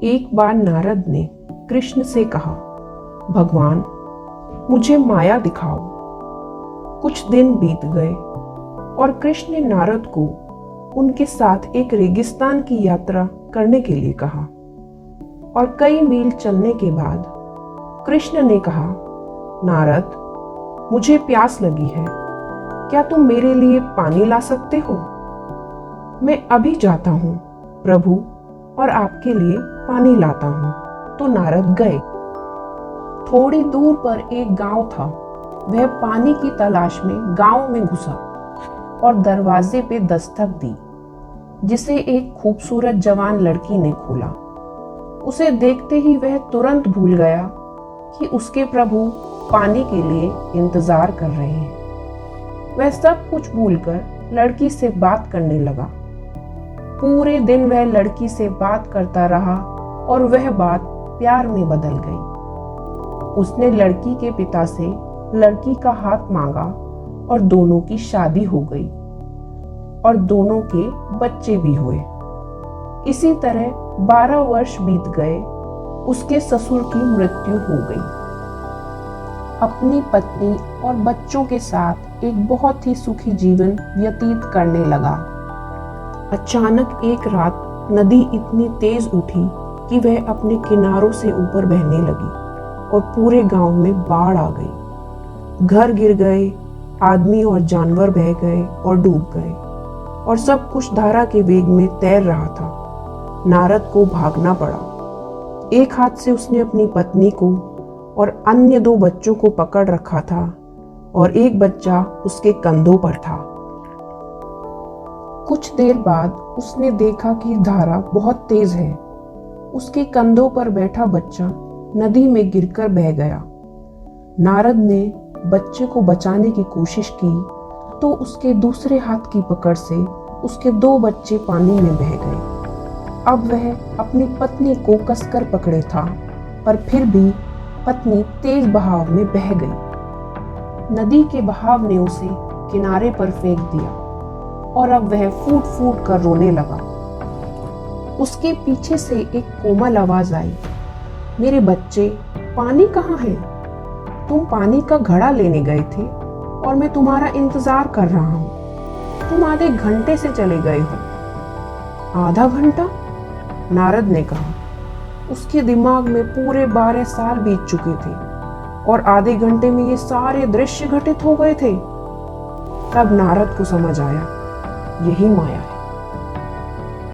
एक बार नारद ने कृष्ण से कहा, भगवान, मुझे माया दिखाओ। कुछ दिन बीत गए और कृष्ण ने नारद को उनके साथ एक रेगिस्तान की यात्रा करने के लिए कहा। और कई मील चलने के बाद कृष्ण ने कहा, नारद, मुझे प्यास लगी है, क्या तुम मेरे लिए पानी ला सकते हो? मैं अभी जाता हूँ प्रभु और आपके लिए पानी लाता हूँ। तो नारद गए। थोड़ी दूर पर एक गांव था। वह पानी की तलाश में गांव में घुसा और दरवाजे पे दस्तक दी, जिसे एक खूबसूरत जवान लड़की ने खोला। उसे देखते ही वह तुरंत भूल गया कि उसके प्रभु पानी के लिए इंतजार कर रहे हैं। वह सब कुछ भूलकर लड़की से बात करने लगा। पूरे दिन वह लड़की से बात करता रहा और वह बात प्यार में बदल गई। उसने लड़की के पिता से लड़की का हाथ मांगा और दोनों की शादी हो गई और दोनों के बच्चे भी हुए। इसी तरह 12 वर्ष बीत गए। उसके ससुर की मृत्यु हो गई। अपनी पत्नी और बच्चों के साथ एक बहुत ही सुखी जीवन व्यतीत करने लगा। अचानक एक रात नदी इतनी तेज उठी कि वह अपने किनारों से ऊपर बहने लगी और पूरे गांव में बाढ़ आ गई। घर गिर गए, आदमी और जानवर बह गए और डूब गए और सब कुछ धारा के वेग में तैर रहा था। नारद को भागना पड़ा। एक हाथ से उसने अपनी पत्नी को और अन्य 2 बच्चों को पकड़ रखा था और एक बच्चा उसके कंधों पर था। कुछ देर बाद उसने देखा कि धारा बहुत तेज है। उसके कंधों पर बैठा बच्चा नदी में गिरकर बह गया। नारद ने बच्चे को बचाने की कोशिश की तो उसके दूसरे हाथ की पकड़ से उसके 2 बच्चे पानी में बह गए। अब वह अपनी पत्नी को कसकर पकड़े था, पर फिर भी पत्नी तेज बहाव में बह गई। नदी के बहाव ने उसे किनारे पर फेंक दिया और अब वह फूट फूट कर रोने लगा। उसके पीछे से एक कोमल आवाज आई, मेरे बच्चे, पानी कहाँ है? तुम पानी का घड़ा लेने गए थे और मैं तुम्हारा इंतजार कर रहा हूँ। तुम आधे घंटे से चले गए हो। आधा घंटा? नारद ने कहा। उसके दिमाग में पूरे 12 साल बीत चुके थे और आधे घंटे में ये सारे दृश्य घटित हो गए थे। तब नारद को समझ आया, यही माया है।